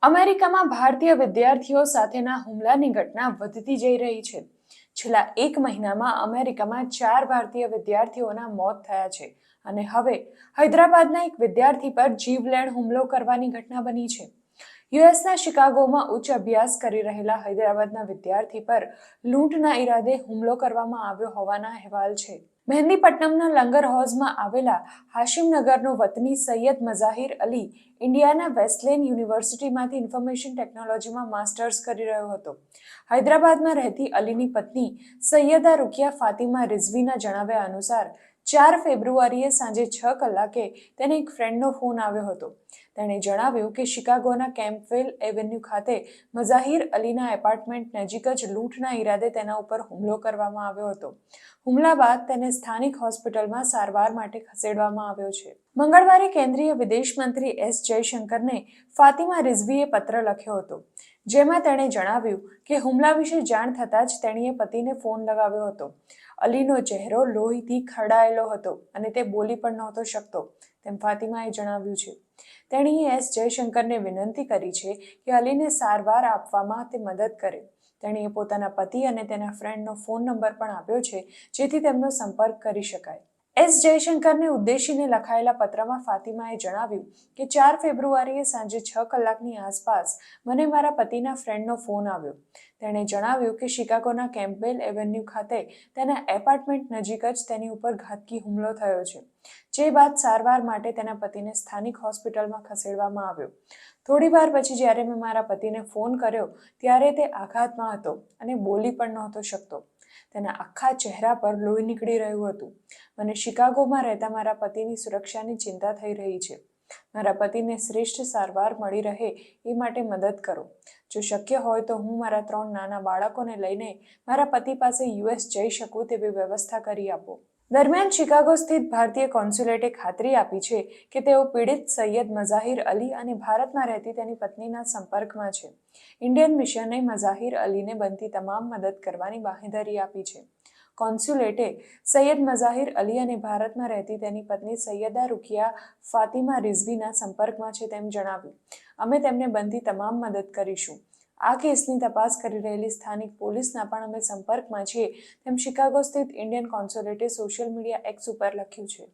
અમેરિકામાં ભારતીય વિદ્યાર્થીઓ સાથેના હુમલાની ઘટના વધતી જઈ રહી છે. છેલ્લા એક મહિનામાં અમેરિકામાં 4 ભારતીય વિદ્યાર્થીઓના મોત થયા છે અને હવે હૈદરાબાદના એક વિદ્યાર્થી પર જીવલેણ હુમલો કરવાની ઘટના બની છે. યુએસના શિકાગોમાં ઉચ્ચ અભ્યાસ કરી રહેલા હૈદરાબાદના વિદ્યાર્થી પર લૂંટના ઈરાદે હુમલો કરવામાં આવ્યો હોવાના અહેવાલ છે. મહેંદીપટ્ટનમના લંગર હૌઝમાં આવેલા હાશિમનગરનો વતની સૈયદ મઝાહિર અલી ઇન્ડિયાના વેસ્લેન યુનિવર્સિટીમાંથી ઇન્ફોર્મેશન ટેકનોલોજીમાં માસ્ટર્સ કરી રહ્યો હતો. હૈદરાબાદમાં રહેતી અલીની પત્ની સૈયદા રૂકિયા ફાતિમા રિઝવીના જણાવ્યા અનુસાર 4 ફેબ્રુઆરીએ સાંજે 6 કલાકે તેને એક ફ્રેન્ડનો ફોન આવ્યો હતો. તેણે જણાવ્યું કે શિકાગોના કેમ્પવેલ એવન્યુ ખાતે મઝાહિર અલીના એપાર્ટમેન્ટ નજીક જ લૂંટના ઈરાદે તેના ઉપર હુમલો કરવામાં આવ્યો હતો. હુમલા બાદ તેને સ્થાનિક હોસ્પિટલમાં સારવાર માટે ખસેડવામાં આવ્યો છે. મંગળવારે કેન્દ્રીય વિદેશ મંત્રી એસ જયશંકરને ફાતિમા રિઝવીએ પત્ર લખ્યો હતો, જેમાં તેણે જણાવ્યું કે હુમલા વિશે જાણ થતાં જ તેણીએ પતિને ફોન લગાવ્યો હતો. અલીનો ચહેરો લોહીથી ખરડાયેલો હતો અને તે બોલી પણ નહોતો શકતો, તેમ ફાતિમાએ જણાવ્યું છે. તેણીએ એસ જયશંકરને વિનંતી કરી છે કે અલીને સારવાર આપવામાં તે મદદ કરે. તેણીએ પોતાના પતિ અને તેના ફ્રેન્ડનો ફોન નંબર પણ આપ્યો છે, જેથી તેમનો સંપર્ક કરી શકાય. એસ જયશંકરને ઉદ્દેશીને લખાયેલા પત્રમાં ફાતિમાએ જણાવ્યું કે 4 ફેબ્રુઆરીએ સાંજે 6 કલાકની આસપાસ મને મારા પતિના ફ્રેન્ડનો ફોન આવ્યો. તેણે જણાવ્યું કે શિકાગોના કેમ્પબેલ એવન્યુ ખાતે તેના એપાર્ટમેન્ટ નજીક જ તેની ઉપર ઘાતકી હુમલો થયો છે, જે બાદ સારવાર માટે તેના પતિને સ્થાનિક હોસ્પિટલમાં ખસેડવામાં આવ્યો. થોડી વાર પછી જ્યારે મેં મારા પતિને ફોન કર્યો ત્યારે તે આઘાતમાં હતો અને બોલી પણ નહોતો શકતો. તેના આખા ચહેરા પર લોહી નીકળી રહ્યું હતું. મને શિકાગોમાં રહેતા મારા પતિની સુરક્ષાની ચિંતા થઈ રહી છે. મારા પતિને શ્રેષ્ઠ સારવાર મળી રહે એ માટે મદદ કરો. જો શક્ય હોય તો હું મારા 3 નાના બાળકોને લઈને મારા પતિ પાસે યુએસ જઈ શકું તેવી વ્યવસ્થા કરી આપો. દરમિયાન શિકાગો સ્થિત ભારતીય કોન્સ્યુલેટે ખાતરી આપી છે કે તેઓ પીડિત સૈયદ મઝાહિર અલી અને ભારતમાં રહેતી તેની પત્નીના સંપર્કમાં છે. ઇન્ડિયન મિશને મઝાહિર અલીને બનતી તમામ મદદ કરવાની બાંહેધરી આપી છે. કોન્સ્યુલેટે સૈયદ મઝાહિર અલી અને ભારતમાં રહેતી તેની પત્ની સૈયદા રૂકિયા ફાતિમા રિઝવીના સંપર્કમાં છે તેમ જણાવ્યું. અમે તેમને બનતી તમામ મદદ કરીશું. આ કેસની તપાસ કરી રહેલી સ્થાનિક પોલીસના પણ અમે સંપર્કમાં છીએ, તેમ શિકાગો સ્થિત ઇન્ડિયન કોન્સ્યુલેટે સોશિયલ મીડિયા એક્સ ઉપર લખ્યું છે.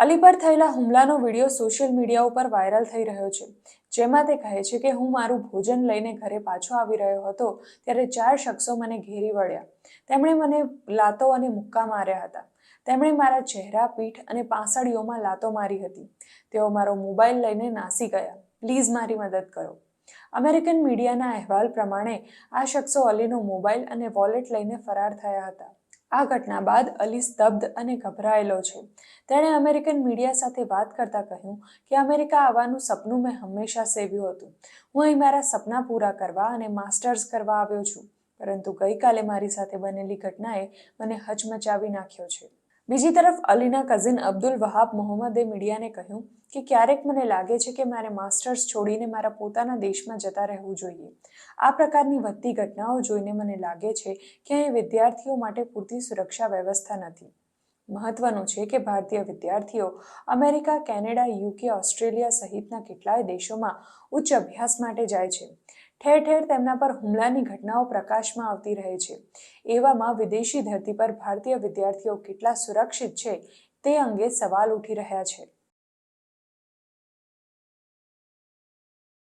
અલી પર થયેલા હુમલાનો વિડીયો સોશિયલ મીડિયા ઉપર વાયરલ થઈ રહ્યો છે, જેમાં તે કહે છે કે હું મારું ભોજન લઈને ઘરે પાછો આવી રહ્યો હતો ત્યારે 4 શખ્સો મને ઘેરી વળ્યા. તેમણે મને લાતો અને મુક્કા માર્યા હતા. તેમણે મારા ચહેરા, પીઠ અને પાંસળીઓમાં લાતો મારી હતી. તેઓ મારો મોબાઈલ લઈને નાસી ગયા. પ્લીઝ મારી મદદ કરો. અમેરિકન મીડિયાના અહેવાલ પ્રમાણે આ શખ્સો અલીનો મોબાઈલ અને વોલેટ લઈને ફરાર થયા હતા. આ ઘટના બાદ અલી સ્તબ્ધ અને ગભરાયેલો છે. તેણે અમેરિકન મીડિયા સાથે વાત કરતા કહ્યું કે અમેરિકા આવવાનું સપનું મેં હંમેશા સેવ્યું હતું. હું અહીં મારા સપના પૂરા કરવા અને માસ્ટર્સ કરવા આવ્યો છું, પરંતુ ગઈકાલે મારી સાથે બનેલી ઘટનાએ મને હચમચાવી નાખ્યો છે. બીજી તરફ અલીના કઝિન અબ્દુલ વહાબ મોહમ્મદે મીડિયાને કહ્યું કે ક્યારેક મને લાગે છે કે મારે માસ્ટર્સ છોડીને મારા પોતાના દેશમાં જતા રહેવું જોઈએ. આ પ્રકારની વધતી ઘટનાઓ જોઈને મને લાગે છે કે અહીં વિદ્યાર્થીઓ માટે પૂરતી સુરક્ષા વ્યવસ્થા નથી. મહત્વનું છે કે ભારતીય વિદ્યાર્થીઓ અમેરિકા, કેનેડા, યુકે, ઓસ્ટ્રેલિયા સહિતના કેટલાય દેશોમાં ઉચ્ચ અભ્યાસ માટે જાય છે. ઠેર ઠેર તેમના પર હુમલાની ઘટનાઓ પ્રકાશમાં આવતી રહે છે. એવામાં વિદેશી ધરતી પર ભારતીય વિદ્યાર્થીઓ કેટલા સુરક્ષિત છે તે અંગે સવાલ ઉઠી રહ્યા છે.